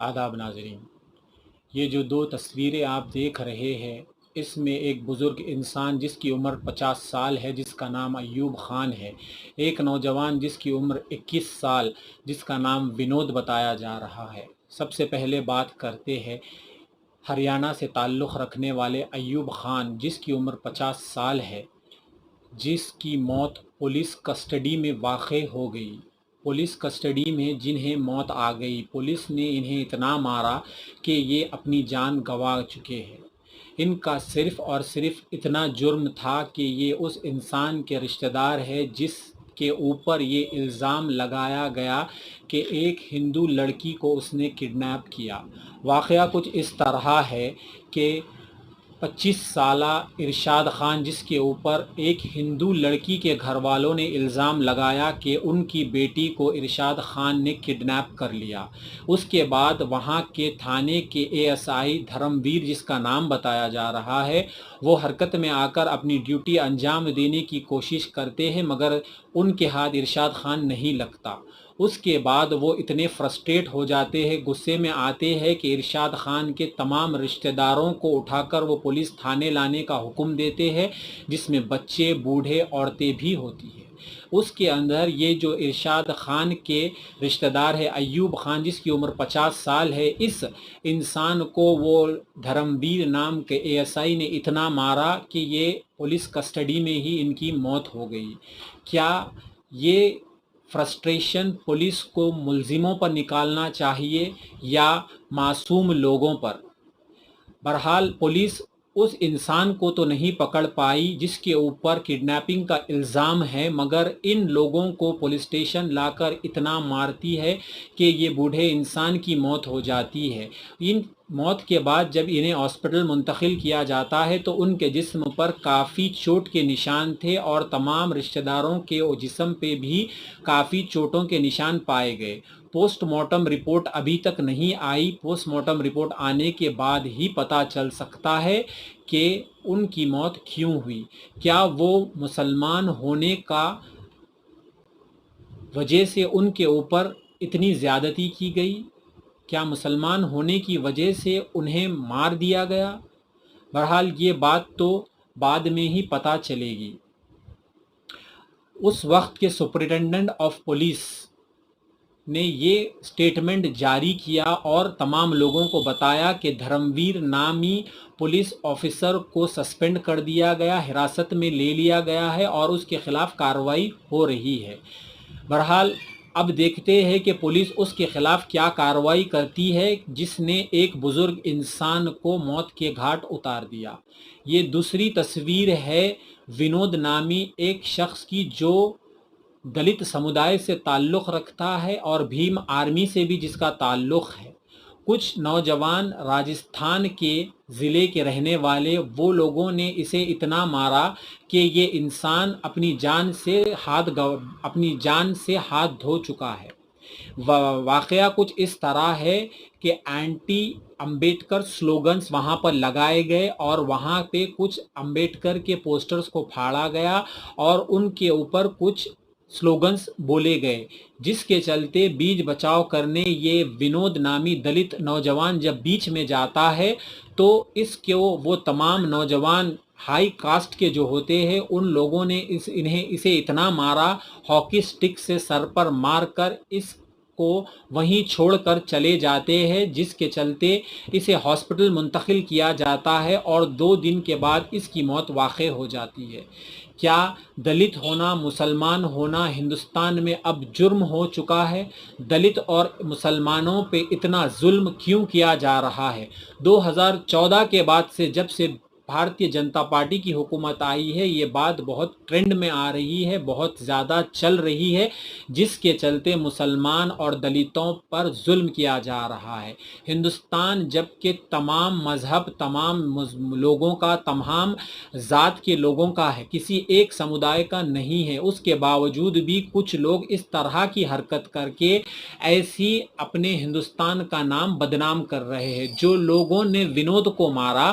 آداب ناظرین، یہ جو دو تصویریں آپ دیکھ رہے ہیں اس میں ایک بزرگ انسان جس کی عمر 50 سال ہے جس کا نام ایوب خان ہے، ایک نوجوان جس کی عمر 21 سال جس کا نام ونود بتایا جا رہا ہے۔ سب سے پہلے بات کرتے ہیں ہریانہ سے تعلق رکھنے والے ایوب خان جس کی عمر 50 سال ہے، جس کی موت پولیس کسٹڈی میں واقع ہو گئی۔ پولیس کسٹڈی میں جنہیں موت آ گئی، پولیس نے انہیں اتنا مارا کہ یہ اپنی جان گنوا چکے ہیں۔ ان کا صرف اور صرف اتنا جرم تھا کہ یہ اس انسان کے رشتہ دار ہے جس کے اوپر یہ الزام لگایا گیا کہ ایک ہندو لڑکی کو اس نے کڈنیپ کیا۔ واقعہ کچھ اس طرح ہے کہ 25 سالہ ارشاد خان جس کے اوپر ایک ہندو لڑکی کے گھر والوں نے الزام لگایا کہ ان کی بیٹی کو ارشاد خان نے کڈنیپ کر لیا۔ اس کے بعد وہاں کے تھانے کے ASI دھرم ویر جس کا نام بتایا جا رہا ہے، وہ حرکت میں آ کر اپنی ڈیوٹی انجام دینے کی کوشش کرتے ہیں مگر ان کے ہاتھ ارشاد خان نہیں لگتا۔ اس کے بعد وہ اتنے فرسٹریٹ ہو جاتے ہیں، غصے میں آتے ہیں کہ ارشاد خان کے تمام رشتہ داروں کو اٹھا کر وہ پولیس تھانے لانے کا حکم دیتے ہیں، جس میں بچے، بوڑھے، عورتیں بھی ہوتی ہیں۔ اس کے اندر یہ جو ارشاد خان کے رشتہ دار ہے ایوب خان جس کی عمر 50 سال ہے، اس انسان کو وہ دھرم ویر نام کے ASI نے اتنا مارا کہ یہ پولیس کسٹڈی میں ہی ان کی موت ہو گئی۔ کیا یہ فرسٹریشن پولیس کو ملزموں پر نکالنا چاہیے یا معصوم لوگوں پر؟ بہرحال پولیس اس انسان کو تو نہیں پکڑ پائی جس کے اوپر کڈنیپنگ کا الزام ہے، مگر ان لوگوں کو پولیس اسٹیشن لا کر اتنا مارتی ہے کہ یہ بوڑھے انسان کی موت ہو جاتی ہے۔ ان موت کے بعد جب انہیں ہاسپٹل منتقل کیا جاتا ہے تو ان کے جسم پر کافی چوٹ کے نشان تھے اور تمام رشتہ داروں کے جسم پہ بھی کافی چوٹوں کے نشان پائے گئے۔ پوسٹ مارٹم رپورٹ ابھی تک نہیں آئی۔ پوسٹ مارٹم رپورٹ آنے کے بعد ہی پتہ چل سکتا ہے کہ ان کی موت کیوں ہوئی۔ کیا وہ مسلمان ہونے کا وجہ سے ان کے اوپر اتنی زیادتی کی گئی؟ کیا مسلمان ہونے کی وجہ سے انہیں مار دیا گیا؟ بہرحال یہ بات تو بعد میں ہی پتہ چلے گی۔ اس وقت کے سپرنٹینڈنٹ آف پولیس نے یہ سٹیٹمنٹ جاری کیا اور تمام لوگوں کو بتایا کہ دھرم ویر نامی پولیس آفیسر کو سسپینڈ کر دیا گیا، حراست میں لے لیا گیا ہے اور اس کے خلاف کارروائی ہو رہی ہے۔ بہرحال اب دیکھتے ہیں کہ پولیس اس کے خلاف کیا کارروائی کرتی ہے جس نے ایک بزرگ انسان کو موت کے گھاٹ اتار دیا۔ یہ دوسری تصویر ہے ونود نامی ایک شخص کی جو دلت سمودائے سے تعلق رکھتا ہے اور بھیم آرمی سے بھی جس کا تعلق ہے۔ کچھ نوجوان راجستھان کے ضلع کے رہنے والے وہ لوگوں نے اسے اتنا مارا کہ یہ انسان اپنی جان سے ہاتھ دھو چکا ہے۔ واقعہ کچھ اس طرح ہے کہ اینٹی امبیڈکر سلوگنز وہاں پر لگائے گئے اور وہاں پہ کچھ امبیڈکر کے پوسٹرز کو پھاڑا گیا اور ان کے اوپر کچھ سلوگنز بولے گئے، جس کے چلتے بیچ بچاؤ کرنے یہ ونود نامی دلت نوجوان جب بیچ میں جاتا ہے تو اس کے وہ تمام نوجوان ہائی کاسٹ کے جو ہوتے ہیں ان لوگوں نے اسے اتنا مارا، ہاکی سٹک سے سر پر مار کر اس کو وہیں چھوڑ کر چلے جاتے ہیں، جس کے چلتے اسے ہاسپٹل منتقل کیا جاتا ہے اور 2 دن کے بعد اس کی موت واقع ہو جاتی ہے۔ کیا دلت ہونا، مسلمان ہونا ہندوستان میں اب جرم ہو چکا ہے؟ دلت اور مسلمانوں پہ اتنا ظلم کیوں کیا جا رہا ہے؟ 2014 کے بعد سے جب سے بھارتیہ جنتا پارٹی کی حکومت آئی ہے یہ بات بہت ٹرینڈ میں آ رہی ہے، بہت زیادہ چل رہی ہے، جس کے چلتے مسلمان اور دلتوں پر ظلم کیا جا رہا ہے۔ ہندوستان جب کہ تمام مذہب، تمام لوگوں کا، تمام ذات کے لوگوں کا ہے، کسی ایک سمودائے کا نہیں ہے، اس کے باوجود بھی کچھ لوگ اس طرح کی حرکت کر کے ایسی اپنے ہندوستان کا نام بدنام کر رہے ہیں۔ جو لوگوں نے ونود کو مارا